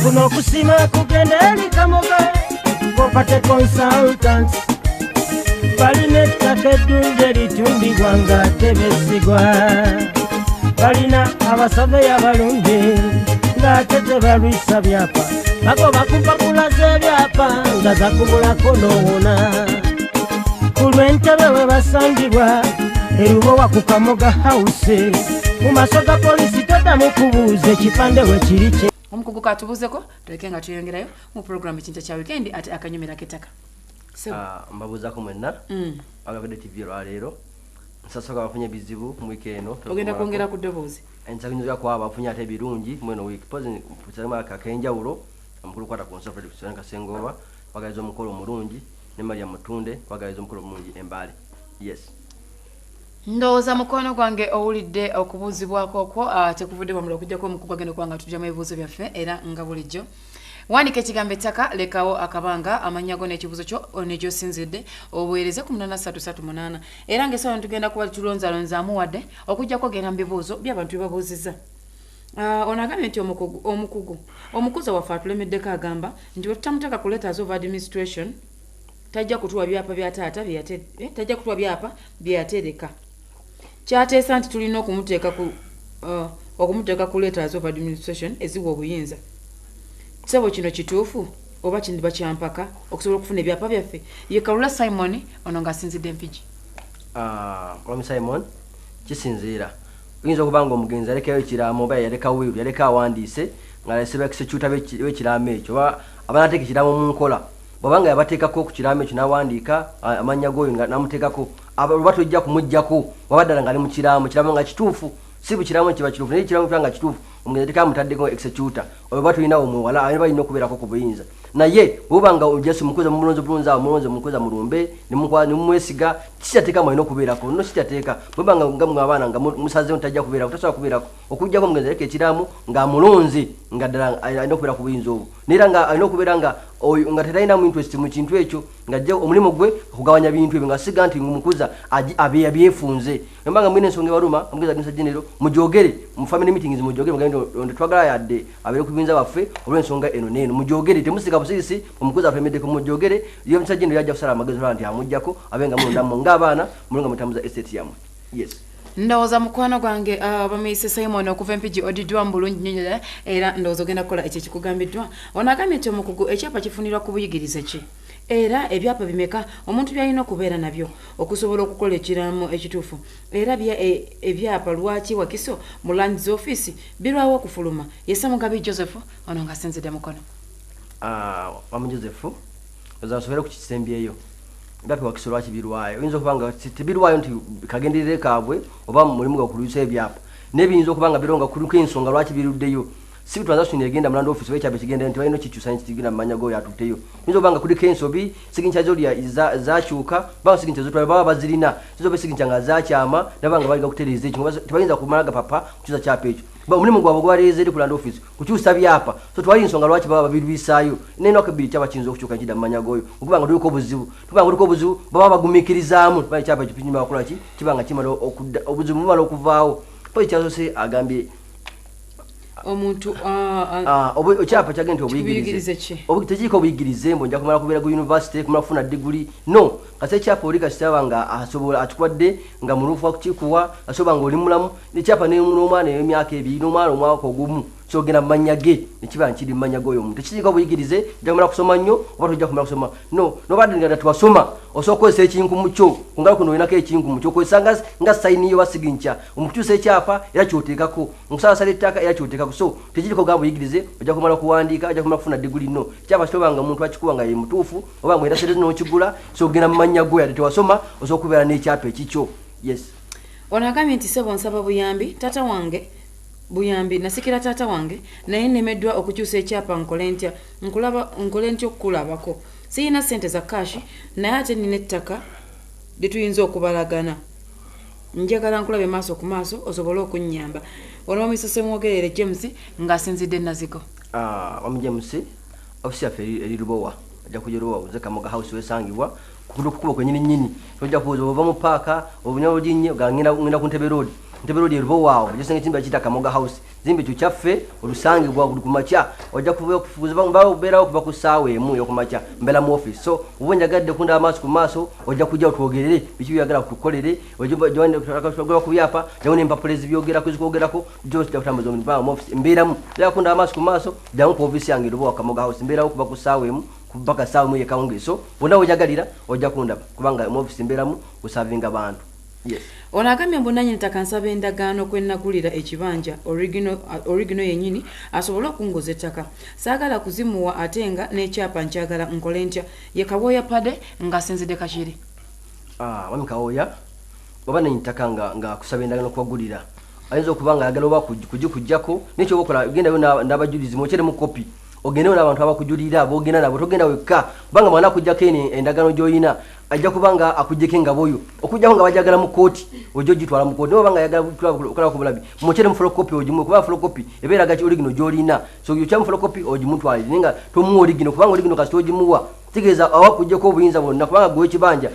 kuno kusima kugenda eri Kamoga Property Consultants balina ettaka eddungi eritundibwa nga tebesigwa balina abasaveya abalungi ng'ate tebalwisa byapa bagoba ku mpapula z'ebyapa nga zakubulako n'owona ku lw'entebe we basangibwa erubowa ku Kamoga House mu maaso ga poliisi toddamu kubuuza ekipande we kiri kye omukugu katubuzeko tuleke nga tuyongerayo mu programu ekinta kya weekend ate akanyumira ketaka mbabuuzako mwenna agavudde TV olwaleero nsasoka bafunye bizibu mu weekend eno ogenda kwongera ku ddoboozi ensanyuzo yakwaba bafunye ate birungi mweno week pozi kusema kakenjawulo amukulu kwata ku nsofre kusana kasengoba bagaliza omukolo omulungi ne Maria Mutunde bagaliza omukolo omulungi Embale yes ndowooza mukono gwange owulidde okubuuzibwako okwo tekuvudde wamula okujjako omukugu agenda kubanga tujjamu ebibuuzo byaffe era nga bulijjo wandika ekigambo ettaka lekawo akabanga amanya go n'ekibuuzo kyo negyosinzidde obuweereze ku 8338 era ng'essaawa tugenda kuba tulonzalonzaamu wadde okujjako genda mu bibuuzo by'abantu bye babuuzizza ono agambye nti omukuza waffe atulemeddeko agamba nti wetutamuteka ku letters of administration tajja kutuwa byapa bya taata tajja kutuwa byapa byeyatereka kyateesa nti tulina okumuteeka ku letters of administration eziwa obuyinza kisabo kino kituufu oba kindiba kyampaka okusobola okufuna ebyapa byaffe ye Kalula Simon ono ng'asinzidde Mpigi Mwami Simon kisinziira oyinza okuba nga omugenzi alekayo ekiraamo oba yaleka wiiru yaleka awandiise ng'aleseba executor w'ekiraamo ekyo oba abanateeka ekiraamo mu nkola bw'obanga yabateekako ku kiraamo ekyo n'awandiika amannya g'oyo nga n'amuteekako oba tojja kumuggyako waba ddala ng'ali mu kiraamo nga kituufu si bukiraamo kiba kituufu naye ekiraamo kiba nga kituufu omugenzi tekamutaddeko executor oba tulinawo muwala aba balina okubeerako ku buyinza naye bw'obanga ojjasi mukoza mulonzi bulunzi awo mulonzi mukoza mulumbe nemumwesiga kikyateeka mwalina okubeerako no kikyateeka bw'obanga nga mwe abaana nga musazeewo tajja kubeerako tasobola kubeerako okujjako omugenzi aleka ekiraamo ng'amulonzi nga ddala alina okubeera ku buyinza obwo neera nga alina okubeera nga oyo nga tetalinamu interest mu kintu ekyo ng'ajja omulimu gwe okugabanya bintu ebyo nga siga nti omukuza abyefunze embanga mwine ensonga ebaluma omugenzi adinisa genero mujogere mu family meetings mujogere mugende twagala yadde abeere ku buyinza baffe olw'ensonga eno neeno mujogere temusika busirisi omukuza afemeddeko mujogere yo omusajja genero yajja kusala amagezi olwa nti amuggyako abenga mulondamu ng'abaana mulonga mutambuza estate yammwe yes ndowooza mukwano gwange bamuyise Simon okuva Mpigi odiddwa mu bulungi nnyo era ndowooza ogenda kukola ekyo ekikugambiddwa ono agambye nti omukugu ekyapa kifunirwa ku buyigirize ki era ebyapa bimeka omuntu byalina okubeera nabyo okusobola okukola ekiraamo ekituufu era ebyapa lwaki wakiso mu lands office birwawo okufuluma yesa Mugabi Joseph ono ng'asinzidde mukono wamu Joseph ozasobera ku kisembyeyo ngapi wakiso lwaki birwayo oyinza okuba nga tebirwayo nti kagenderere kaabwe oba mulimu gakulwisa ebyapa nebiyinza okuba nga bironga kuliko ensonga lwaki biruddeyo si transaction egenda mulanda office we kyabe kigenda nti balina kikyusa kigenda mu manya go yatutteyo oyinza okuba nga kuliko ensobi sigincha zolya zakyuka banga sigincha zotwala baba bazirina zizobe sigincha nga zakyama nabanga baliga kutereza ekyo tebayinza kumalaga papa kukyusa kyapa ekyo omulimu gwabwe gwaleezeri kulanda office kukyusa byapa so twali ensonga lwaki baba babirwisayo neno akabiri kyaba kiyinza okukyuka nkida mu manya goyo okubanga tuliko obuzibu baba bagumiikirizaamu bali kyapa kipinyuma bakola ki kibanga kimala obuzibu bumala okuvaawo poi kyasose agambye omuntu okyapa kyagenda obuyigirize tekiriko obuyigirize mbu nja kumala kubeera ku university kumala kufuna diguli no kase ekyapa oli kasitaba nga asobola akikwadde nga mulufu wakukikuwa asobola nga oli mulamu nekyapa n'omwana ey'emyaka ebiri n'omwana omwaka ogumu kyogenda mu mannya ge nekiba nkiri mu mannya g'oyo omuntu tekiriko obuyigirize ojja kumala kusoma nnyo oba tojja kumala kusoma no nobadde nga tewasoma osobola okukozesa ekinkumu kyo kungalo kuno olinako ekinkumu kyokozesa nga sayini yo basiginca omukukyusa ekyapa era kyoteekako omusalasala ettaka era kyoteekako so tekiriko gamba buyigirize ojja kumala kuwandiika ojja kumala kufuna diguli no kyapa kitoba nga omuntu akikuwa nga ye mutuufu oba nga era sente n'okigula so ogenda mu mannya go yadde tewasoma osobola okubeera n'ekyapa ekikyo yes ono agambye nti sebo nsaba buyambi tata wange buyambi nasikira tata wange naye nemeddwa okukyusa ekyapa nkole ntya okukulabako siyina ssente za kashi naye ate nina ettaka lituyinza okubalagana njagala nkulabe maaso ku maaso osobole okunnyamba ono bamuyisa Semwogerere James ng'asinzidde Nazigo wamu James ofisi yaffe eri Lubowa ajja kujja Lubowa uze Kamoga House wesangibwa kukuba kwenyini nyini tojja kuza ova mu paaka obunya olinye ngenda ku Ntebe Road ntebero lye lubo waawo jesenge timba kita Kamoga House zimbe kyo kyaffe olusangibwa buli kumacha ojja kufuza bambao kuba ku saawa emu yokumacha mbela mu office so ubonjagadde kunda amaso ku maaso ojja kujja otwogerere biki byagala kutukolere ojja joine tukagala kubyapa jawone empapulezi byogera kuzikogerako just kutambuza mu office mberamu ya kunda amaso ku maaso jamu ku office yange lubo Kamoga House mberawo kuba ku saawa emu kubaka saawa mu yekawunge so bonna ojagalira ojja kunda kubanga mu office mberamu usavinga bantu. Yes. Onagamye mbonanye ntakansaba endagaano kwennagulira ekibanja original yenyini asobola okungoza ettaka saagala kuzimuwa ate nga n'ekyapa nkyagala nkole ntya ye Kawoya Pade ng'asinzidde Kakiri. Wami Kawoya oba nenyitaka nga kusaba endagaano kwagulira ayinza okuba nga ayagala oba kujjako nekyo okola gendayo n'abajulizi mwokere mu kopi ogendeyo n'abantu abakujulira boogenda nabo togenda wekka kubanga mwana akujjako endagaano gy'olina ajja kubanga akujjeko engaboyo okujjako nga bajagala mu kooti ojja ogitwala mu kooti nobanga ayagala kukola ku bulabi mwokere mu photocopy ogimu kuba photocopy ebeeraga original gy'olina so yokya mu photocopy ogimutwalire naye nga tomuwa original kubanga original kasita ogimuwa tegeeza awakujjako obuyinza bwonna kubanga gwe ekibanja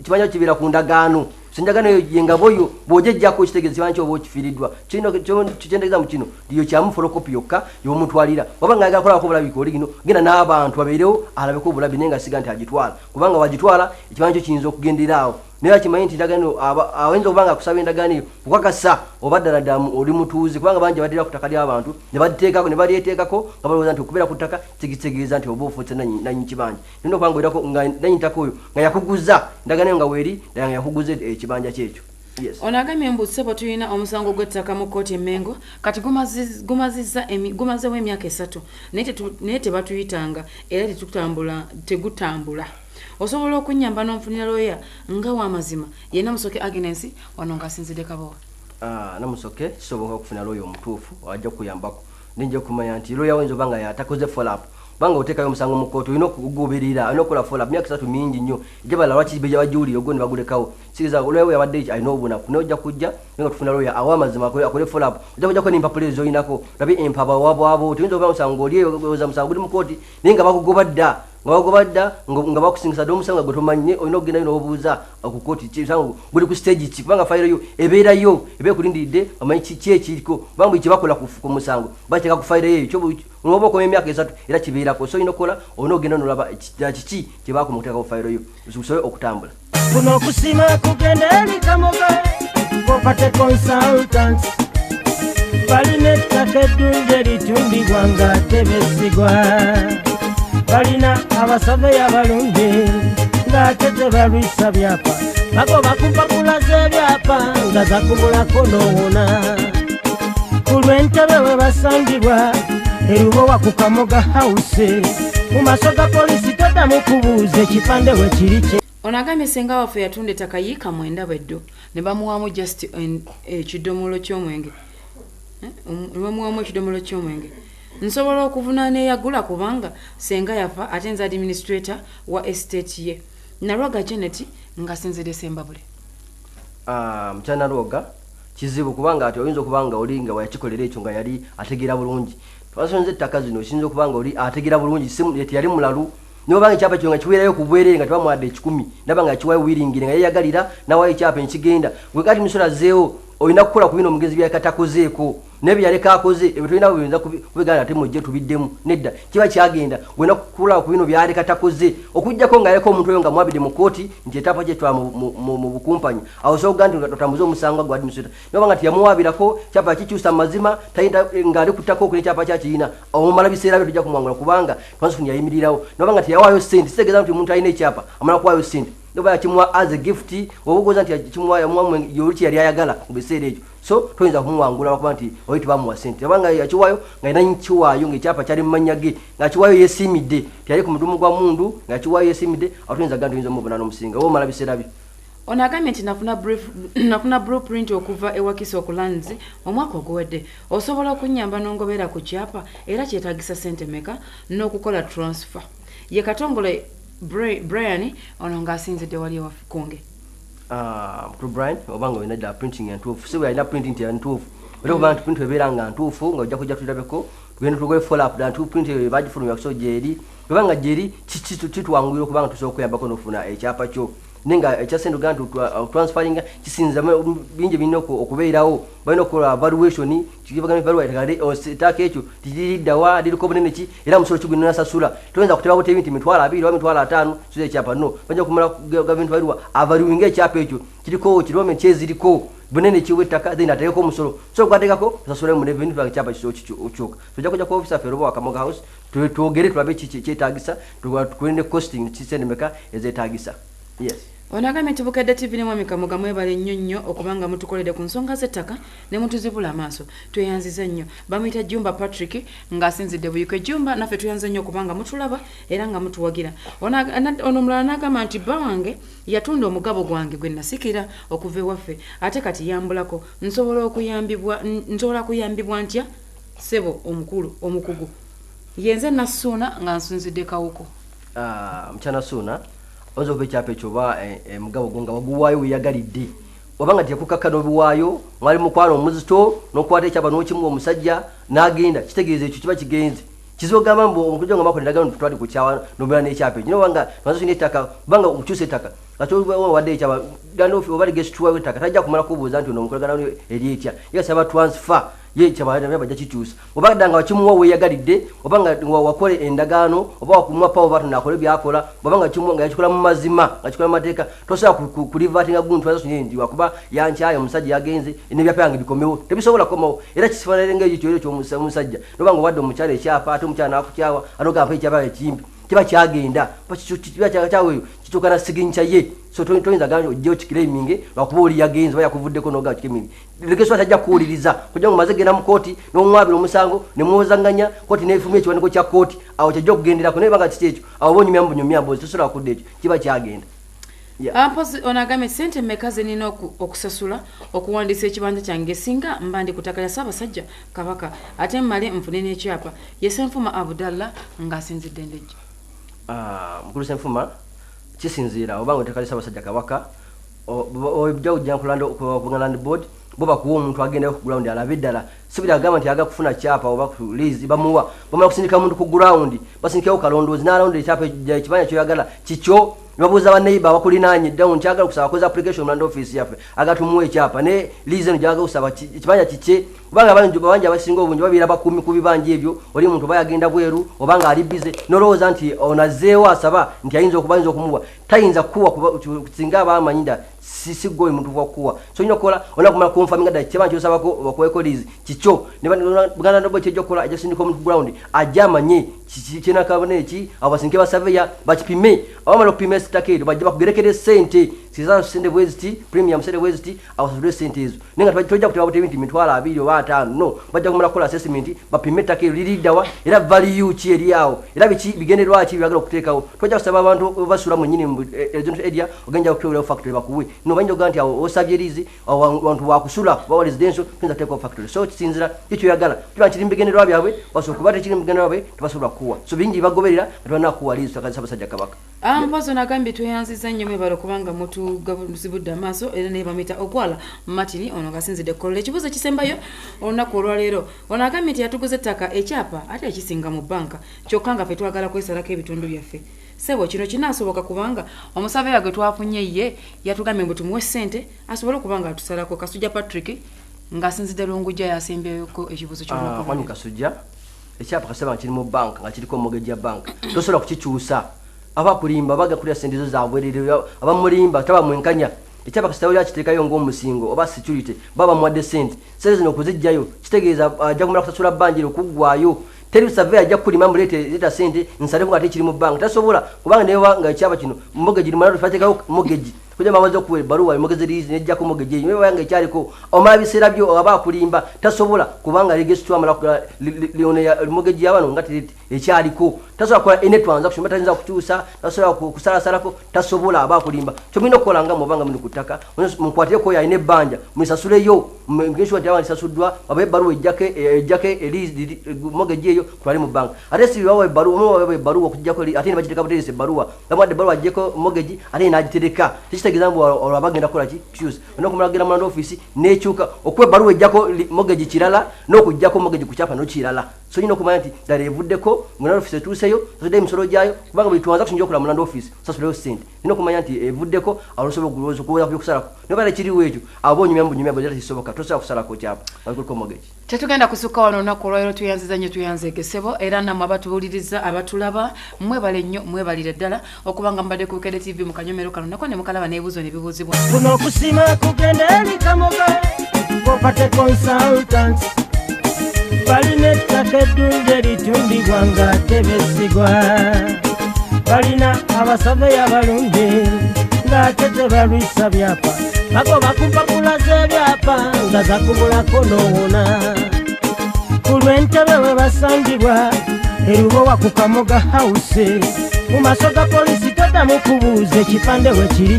kibanja kibeera ku ndagaano sinjagano yengaboyo bwojejjako ekitegeeza kibanja oba okifiiriddwa kyentegeeza mu kino ndiyo kyamu photocopy yokka yomutwalira wabanga ayagala kukolako obulabi original genda n'abantu abeerewo alabeko obulabi naye nga siga nti agitwala kubanga wagitwala ekibanja kyo kiyinza okugenderaawo naye akimanyi nti endagaano awayinza okubanga akusaba endagaano eyo okakasa oba ddala ddala oli mutuuzi kubanga bangi baddira ku ttaka ly'abantu ne balyeteekako nga balowooza nti okubeera ku ttaka kitegeeza nti oba ofuuse nanyi kibanja nina okubanga oirako nga nanyi ttaka oyo nga yakuguza endagaano eyo nga weeri ddala nga yakuguza ekibanja kyekyo. Yes. Onagamye mbu ssebo tulina omusango gw'ettaka mu kkooti Mengo kati gumazeewo emyaka 3 naye tebatuyitanga era tegutambula osobola okunyamba n'omufunira lawyer nga w'amazima ye Namusoke Agnes wano ng'asinzidde Kabowa. Namusoke kisoboka okufuna lawyer omutuufu ajja kukuyambako ninja okumanya nti lawyer wayinza oba nga yatakoze follow up banga otekayo omusango mu kkooti olina okugoberera olina okukola follow up myaka 3 mingi nnyo ejabala lwaki beja bajuulire ogwo ne bagulekawo sikiriza lawyer yabadde alina obunaku naye ojja kujja nga tufuna lawyer aw'amazima akole follow up ojja kujjako n'empapula ezo oyinako labe empaba wabwabo tuyinza okuba musango oli oza musango guli mu kkooti naye nga bakugoba dda nga bakusingisa dde omusango gwe tomanyi olina okugendayo n'obuuza ku kkooti kisango guli ku stage ki kubanga fayiro yo ebeerayo ekulindiridde amanyi ki ekiriko kubanga buli kye bakola ku musango bateeka ku fayiro eyo oba okoma emyaka 3 era kibeerako so olina okukola olina okugenda n'olaba kiki kye bakoma okuteeka ku fayiro yo osobole okutambula. Kuno okusima kugenda eri Kamoga Property Consultants balina ettaka eddungi eritundibwa nga tebesigwa balina abasaveya balungi ng'ate tebalwisa byapa bagoba ku mpapula z'ebyapa nga zakubulako n'owona ku lw'entebe we basangibwa erubowa ku Kamoga House mu maaso ga poliisi toddamu kubuuza ekipande we kiri kye. Onagambye senga waffe yatunda ettaka yiika 9 bweddo ne bamuwaamu just ekidomolo ky'omwenge nsobola okuvunaana eyagula kubanga senga yafa ate nze administrator wa estate ye Nalwaga Janet ng'asinzidde Sembabule. Mukyala Nalwaga kizibu kubanga ati oyinza okubanga oli nga wayakikolera ekyo nga yali ategeera bulungi twasonze ettaka zino osinza okubanga oli ategeera bulungi yali mulalu niba banga ekyapa kyo nga kiweerayo ku bwereere nga tebamuwadde 10 naba nga kiwayo wiringire nga yeyagalira nawayo ekyapa nkigenda gwe kati musolazeewo olina kukola ku bino omugenzi byakatakozeeko naye byaleka akoze ebyo tulina buyinza kubigana ate mujje tubiddemu nedda kiba kyagenda gwena kukola ku bino byaleka takoze okujjako nga yaleka omuntu oyo nga mwabidde mu kooti nti etapa kye twa mu bukumpanyi awo osobola nti otambuze omusango gwa administrator niba nga tiyamuwaabirako kyapa kikyusa mu mazima tayinza ng'ali ku ttaka oku n'ekyapa kyakiina omumala biseera bye tujja kumwangula kubanga twansifuni yayimirirawo niba nga tiyawaayo ssente kitegeeza nti omuntu alina ekyapa amala kuwaayo ssente noba yakimuwa as a gift obugoza nti yakimuwa yoli yali ayagala mu biseera ekyo so toyinza kumuwangula lwakuba nti oli tebamuwa ssente obanga yakiwaayo nga yina nkiwaayo ng'ekyapa kyali mu mannya ge ng'akiwaayo yeesiimidde tiyali ku mudumu gwa mundu ng'akiwaayo yeesiimidde awo toyinza gana toyinza omubona n'omusinga oba omala biseera bye. Ono agambye nti nafuna blueprint okuva ewakisa okulanzi omwaka oguwedde osobola okunyamba n'ongobeera ku kyapa era kyetaagisa ssente meka n'okukola transfer ye Katongole Brian ono ng'asinzidde wali ewakonge. Mukulu Brian obanga olina ddala printing entuufu si bwe alina printing nti entuufu era okuba nti print ebeera nga ntuufu nga ojja kujja tulabeko tugenda tugoye follow up ddala ntuufu print eyo bagifulumya kuso gyeri kubanga gyeri kitwanguyira okubanga tusobola okuyambako n'ofuna ekyapa kyo nenga ekyasendo gantu transferring kisinza bingi binno okubeerawo balina okukola valuation kivugana evaluate ositaka ekyo tiriddawa liriko bunene ki era musolo kigwina nasasula toyinza kuteba bote ebintu mitwala 2 oba mitwala 5 suze ekyapa no bajja kumala government value avaluing ekyapa ekyo kiriko kirome kyeziriko bunene kiwettaka then ateeko omusolo so kwatekako osasula mu revenue bank ekyapa kisochoka tujja kujja ku officer ferobo akamoga house twogere tulabe kyetagisa tukulinde costing kisende meka ezetagisa yes. Onagamye Tibukadde TV ne mwami Kamoga mwebale nnyo okubanga mutukolede ku nsonga z'ettaka ne mutuzibula amaaso tweyanziza nnyo bamuyita Jumba Patrick ng'asinzidde buyike Jumba naffe tuyanze nnyo okubanga mutulaba era nga mutuwagira ono mulala n'agamba nti bba wange yatunda omugabo gwange gwe nasikira okuva ewaffe ate kati yambulako nsobola kuyambibwa ntya sebo omukulu omukugu yenze nasuuna nga nsunzidde kawuko mchana suuna ozo bekyapa ekyo ba mugabo gonga waguwayo weyagalidde obanga tekukakka n'obuwaayo mwali mukwano omuzito n'okwata ekyapa n'okimu omusajja n'agenda kitegeeza ekyo kiba kigenze kizogamba mbu omukujo nga makoleraga ntutwali ku kyawa n'obeera n'ekyapa ekyo wanga nazo sina ettaka banga okukyusa ettaka wadde ekyapa gandoofi oba ligesituwayo ettaka tajja kumala kubuuza nti ono omukolagana eryetya yasaba transfer ye kyabadde bajja kikyusa obanga nga wakimuwa weyagalidde obanga wakole endagaano oba wakumwa pawo batu nakole byakola obanga kimuwa nga yakikola mu mazima nga kikola mu mateeka tosobola kulivatinga guntu azasunyendi wakuba yankyayo omusajja yagenze nebyapyange bikomewo tebisobola komawo era kisifanire ng'ekyo ky'omusajja nobanga wadde omukyala ekyapa ate omukyala nakukyawa anogampa ekyapa ekimpi kiba kyagenda kyaweyo kitukana siginkya ye so toyinza ganja ojjeyo kiclaiminge lwakuba oli yagenze bayakuvuddeko noga kikemini legeswa tajja kuwuliriza kujja ngo maze genda mu kooti n'omwabira omusango ne muwozanganya kooti n'efumya ekiwandiiko kya kooti awo kyajja okugenderako naye banga kiki ekyo awo bonyumyambo tosobola kudda ekyo kiba kyagenda. Ampozi onagame sente mmeka ze nina okusasula okuwandiisa ekibanja kyange singa mba ndi ku ttaka lya Ssaabasajja Kabaka ate mmale nfune n'ekyapa Yesenfuma Abdallah ng'asinzidde Ndejje. Mukulu Senfuma kisinziira obanga ettaka lya Ssaabasajja Kabaka ojja kujja ku land board bo bakuwa omuntu agenda ku ground alabe ddala sibira agamba nti aga kufuna kyapa oba ku lease bamuwa bamala kusindika muntu ku ground basindikawo kalondoozi n'alonda ekyapa ekibanja kyoyagala kikyo nibabuuza baneiba bakulinaanye down kyagala kusaba koza application land office yaffe agatumuwa ekyapa ne lease eno gyagala kusaba ekibanja kikye kubanga abanja abasinga obungi babeera bakumi ku bibanja ebyo oli muntu oba yagenda bweru obanga ali bize nolowooza nti onazeewo asaba nti ayinza okumuwa tayinza kukuwa singa aba amanyida sigoye muntu bwakuwa so nnyo kola ona kumala confirming dda kyebanja kyosabako bakuweko lease kikyo Buganda Land Board kyejja okukola ajja kusindika omuntu ku ground ajja amanye kyenakabona eki abo basindike basaveya bakipime abamala okupima ettaka eryo bajja bakugerekera sente siza sente bweziti premium sente bweziti abasasule sente ezo naye nga tojja kuteba butebi nti mitwalo 2 oba 5 no bajja kumala kukola assessment bapime ettaka eryo liriddawa era value ki eri awo era bigenderwa ki byagala okuteekawo tojja kusaba abantu basula mu nnyini area ogenja okuteekerawo factory bakuwe no banyja okugaa nti awo osabye lizi abantu bakusula bawa residential tuyinza kuteekawo factory so kisinzira ekyo yagala kiba kiri mu bigenderwa byabwe basobola kuba tekiri mu bigenderwa byabwe tebasobola kuwa so bingi bagoberera nga tebana kuwa lizi ttaka lya Ssaabasajja Kabaka. Mpozi onagambye tweyanziza nnyo mwebala kubanga mutugabuzibudde amaaso era ne bamuyita Okwala Matini ono ngasinzidde kukola ekibuuzo kisembayo olunaku olwaleero onagambye nti yatuguza ettaka ekyapa ate ekisinga mu banka kyokka nga ffe twagala kwesalako ebitundu byaffe sebo kino kinaasoboka kubanga omusaveya gwe twafunye ye yatugambye mbu tumuwe ssente asobole okubanga atusalako Kasujja Patrick ng'asinzidde Lungujja yasembeyeko ekibuuzo ky'olunaku Kasujja ekyapa kasaba kiri mu banka nga kiriko mortgage ya banka tosobola kukikyusa abakulimba bagakulira sente zo zabwerere abamulimba tabamwenkanya ekyapa kasitawo yakiteekayo ng'omusingo oba security baba muwadde sente sente zino okuzijjayo kitegeeza ajja kumala kusasula banjira okuggwayo teri survey ajja kulima muleta sente nsalefu nga tekiri mu banka tasobola kubanga newa nga ekyapa kino mortgage limala tufateekayo mortgage kujja mawazo kuwe baruwa mortgage lease nejja ku mortgage yewe wanga ekyaliko omala biseera byo aba kulimba tasobola kubanga register amala lione ya mortgage yabano ngati ekyaliko tasobola kola ene transaction matazinza kukyusa tasobola kusalasalako tasobola aba kulimba kyo mino kola nga mubanga mino kutaka mukwatire ko ya ine banja misasuleyo ngesho nti abandi sasuddwa abaye baruwa ejjake lease mortgage eyo twali mu bank ate si bawe baruwa kujjako ate ne bagiteka buterese baruwa abadde baruwa ajjeko mortgage ate najitereka kitegeeza mbu olwabagenda kukola ki kyusa onokumulagira mu land office nekyuka okwe baruwa ejjako mortgage kirala n'okujjako mortgage ku kyapa n'okirala so nyino kumanya nti ddala evuddeko ng'onaala office etuuseyo osodde emisolo gyayo kubanga buli tuwanza kusinja okola mulanda office osasulayo ssente nina okumanya nti evuddeko alosobola okuweza kusalako naye bala kiriwo ekyo aba onyumyambunyumyambu era kisoboka tosobola kusalako kyapa alikuliko mortgage. Tetugenda kusukka wano olunaku olwaleero tuyanziza nnyo tuyanze egesebo era nammwe abatuwuliriza abatulaba mwebale nnyo mwebalire ddala okuba nga mbadde ku Bukedde TV mu kanyomero kano nako ne mukalaba n'ebibuuzo ne bibuuzibwa. Kuno okusima kugenda eri Kamoga Property Consultants balina ettaka eddungi eritundibwa ng'ate besigwa balina abasaveyo abalungi ng'ate tebalwisa byapa bagoba ku mpapula z'ebyapa nga zakubulako n'owona ku lw'entebe we basangibwa erubowa ku Kamoga House mu maaso ga poliisi toddamu kubuuza ekipande we kiri